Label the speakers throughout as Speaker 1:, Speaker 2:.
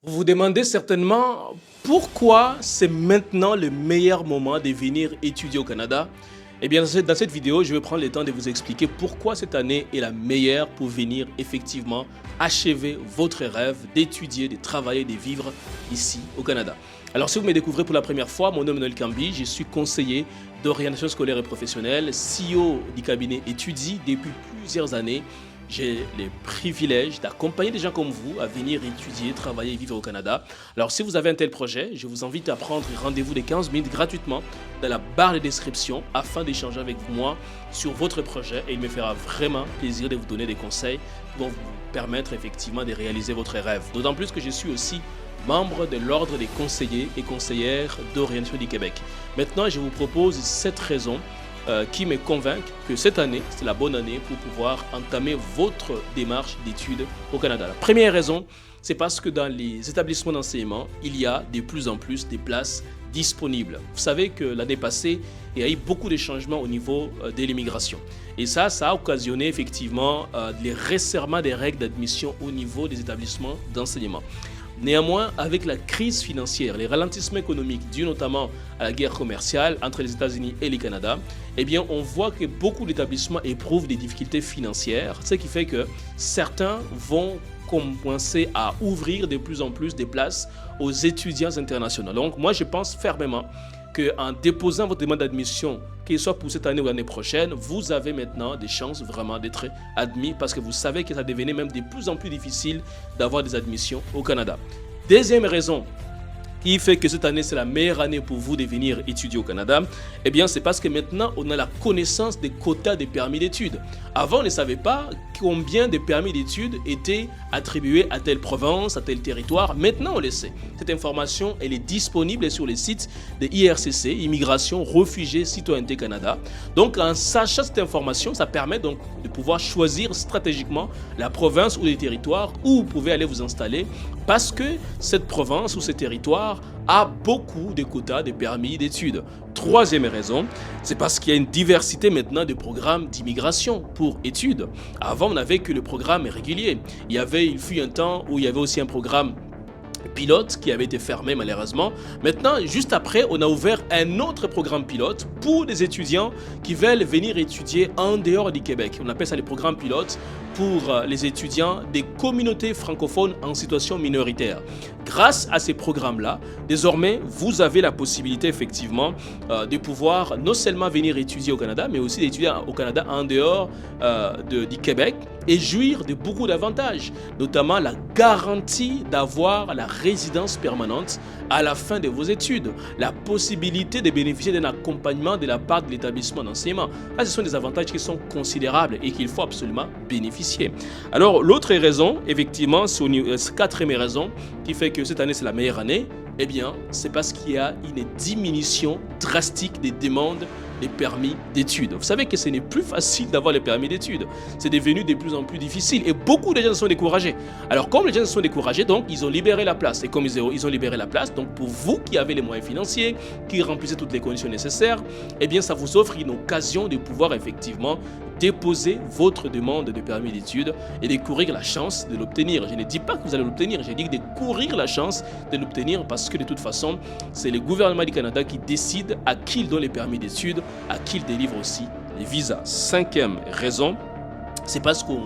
Speaker 1: Vous vous demandez certainement pourquoi c'est maintenant le meilleur moment de venir étudier au Canada. Eh bien, dans cette vidéo, je vais prendre le temps de vous expliquer pourquoi cette année est la meilleure pour venir effectivement achever votre rêve d'étudier, de travailler, de vivre ici au Canada. Alors, si vous me découvrez pour la première fois, mon nom est Noël Cambi, je suis conseiller d'orientation scolaire et professionnelle, CEO du cabinet Étudie depuis plusieurs années. J'ai le privilège d'accompagner des gens comme vous à venir étudier, travailler et vivre au Canada. Alors, si vous avez un tel projet, je vous invite à prendre rendez-vous de 15 minutes gratuitement dans la barre de description afin d'échanger avec moi sur votre projet et il me fera vraiment plaisir de vous donner des conseils qui vont vous permettre effectivement de réaliser votre rêve. D'autant plus que je suis aussi membre de l'Ordre des conseillers et conseillères d'orientation du Québec. Maintenant, je vous propose 7 raisons qui me convainquent que cette année, c'est la bonne année pour pouvoir entamer votre démarche d'études au Canada. La première raison, c'est parce que dans les établissements d'enseignement, il y a de plus en plus de places disponibles. Vous savez que l'année passée, il y a eu beaucoup de changements au niveau de l'immigration. Et ça a occasionné effectivement les resserrements des règles d'admission au niveau des établissements d'enseignement. Néanmoins, avec la crise financière, les ralentissements économiques dus notamment à la guerre commerciale entre les États-Unis et le Canada, eh bien, on voit que beaucoup d'établissements éprouvent des difficultés financières, ce qui fait que certains vont commencer à ouvrir de plus en plus de places aux étudiants internationaux. Donc, moi, je pense fermement qu'en déposant votre demande d'admission, qu'il soit pour cette année ou l'année prochaine, vous avez maintenant des chances vraiment d'être admis parce que vous savez que ça devenait même de plus en plus difficile d'avoir des admissions au Canada. Deuxième raison qui fait que cette année c'est la meilleure année pour vous de venir étudier au Canada, eh bien c'est parce que maintenant on a la connaissance des quotas des permis d'études. Avant on ne savait pas combien de permis d'études étaient attribués à telle province, à tel territoire. Maintenant on le sait. Cette information elle est disponible sur les sites de IRCC, Immigration, Réfugiés, Citoyenneté Canada. Donc en sachant cette information, ça permet donc de pouvoir choisir stratégiquement la province ou les territoires où vous pouvez aller vous installer parce que cette province ou ce territoire a beaucoup de quotas de permis d'études. Troisième raison, c'est parce qu'il y a une diversité maintenant de programmes d'immigration pour études. Avant, on n'avait que le programme régulier. Il fut un temps où il y avait aussi un programme pilote qui avait été fermé malheureusement. Maintenant, juste après, on a ouvert un autre programme pilote pour des étudiants qui veulent venir étudier en dehors du Québec. On appelle ça les programmes pilotes pour les étudiants des communautés francophones en situation minoritaire. Grâce à ces programmes-là, désormais, vous avez la possibilité effectivement de pouvoir non seulement venir étudier au Canada, mais aussi d'étudier au Canada en dehors du Québec et jouir de beaucoup d'avantages, notamment la garantie d'avoir la résidence permanente à la fin de vos études, la possibilité de bénéficier d'un accompagnement de la part de l'établissement d'enseignement. Là, ce sont des avantages qui sont considérables et qu'il faut absolument bénéficier. Alors, l'autre raison, effectivement, c'est quatrième raison qui fait que cette année, c'est la meilleure année, eh bien, c'est parce qu'il y a une diminution drastique des demandes des permis d'études. Vous savez que ce n'est plus facile d'avoir les permis d'études. C'est devenu de plus en plus difficile et beaucoup de gens sont découragés. Alors, comme les gens sont découragés, donc, ils ont libéré la place. Et comme ils ont libéré la place, donc, pour vous qui avez les moyens financiers, qui remplissez toutes les conditions nécessaires, eh bien, ça vous offre une occasion de pouvoir effectivement déposer votre demande de permis d'études et de courir la chance de l'obtenir. Je ne dis pas que vous allez l'obtenir, je dis de courir la chance de l'obtenir parce que de toute façon, c'est le gouvernement du Canada qui décide à qui il donne les permis d'études, à qui il délivre aussi les visas. Cinquième raison, c'est parce qu'on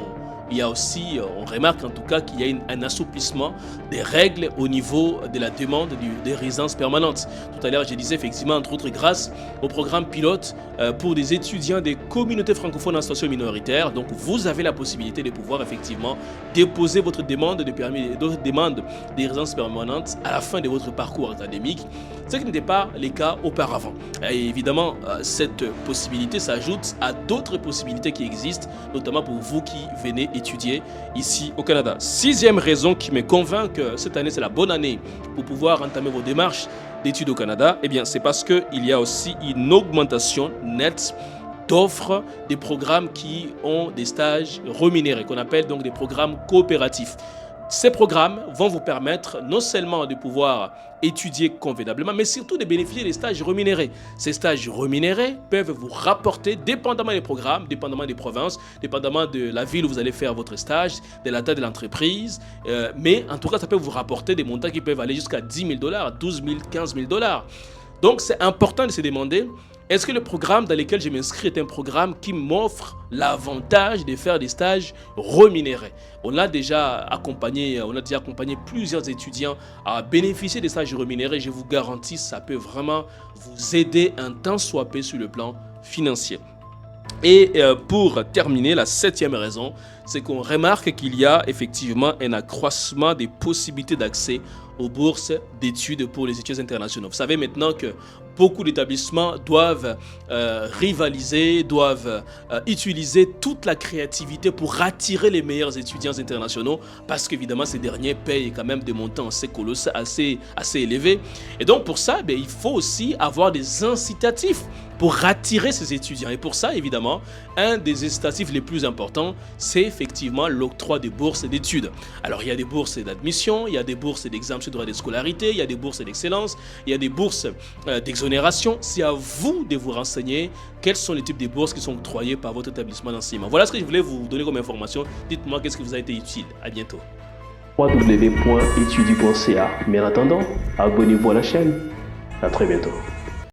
Speaker 1: y a aussi, on remarque en tout cas qu'il y a un assouplissement des règles au niveau de la demande des résidences permanentes. Tout à l'heure, je disais effectivement, entre autres, grâce au programme pilote pour des étudiants des communautés francophones en situation minoritaire. Donc, vous avez la possibilité de pouvoir effectivement déposer votre demande de permis, votre demande des résidences permanentes à la fin de votre parcours académique, ce qui n'était pas le cas auparavant. Et évidemment, cette possibilité s'ajoute à d'autres possibilités qui existent, notamment pour vous qui venez étudier ici au Canada. Sixième raison qui me convainc que cette année c'est la bonne année pour pouvoir entamer vos démarches d'études au Canada, eh bien c'est parce qu'il y a aussi une augmentation nette d'offres des programmes qui ont des stages rémunérés, qu'on appelle donc des programmes coopératifs. Ces programmes vont vous permettre non seulement de pouvoir étudier convenablement, mais surtout de bénéficier des stages rémunérés. Ces stages rémunérés peuvent vous rapporter, dépendamment des programmes, dépendamment des provinces, dépendamment de la ville où vous allez faire votre stage, de la taille de l'entreprise, mais en tout cas, ça peut vous rapporter des montants qui peuvent aller jusqu'à 10 000 $, 12 000, 15 000 $. Donc, c'est important de se demander, est-ce que le programme dans lequel je m'inscris est un programme qui m'offre l'avantage de faire des stages rémunérés? On a déjà accompagné plusieurs étudiants à bénéficier des stages rémunérés. Je vous garantis, ça peut vraiment vous aider un tant soit peu sur le plan financier. Et pour terminer, la 7e raison, c'est qu'on remarque qu'il y a effectivement un accroissement des possibilités d'accès aux bourses d'études pour les étudiants internationaux. Vous savez maintenant que beaucoup d'établissements doivent rivaliser, doivent utiliser toute la créativité pour attirer les meilleurs étudiants internationaux parce qu'évidemment ces derniers payent quand même des montants assez colossaux, assez élevés. Et donc pour ça, il faut aussi avoir des incitatifs pour attirer ces étudiants. Et pour ça, évidemment, un des incitatifs les plus importants, c'est effectivement l'octroi des bourses d'études. Alors, il y a des bourses d'admission, il y a des bourses d'exemption de droit de scolarité, il y a des bourses d'excellence, il y a des bourses d'exonération. C'est à vous de vous renseigner quels sont les types de bourses qui sont octroyées par votre établissement d'enseignement. Voilà ce que je voulais vous donner comme information. Dites-moi qu'est-ce qui vous a été utile. À bientôt.
Speaker 2: www.etudu.ca. Mais en attendant, abonnez-vous à la chaîne. À très bientôt.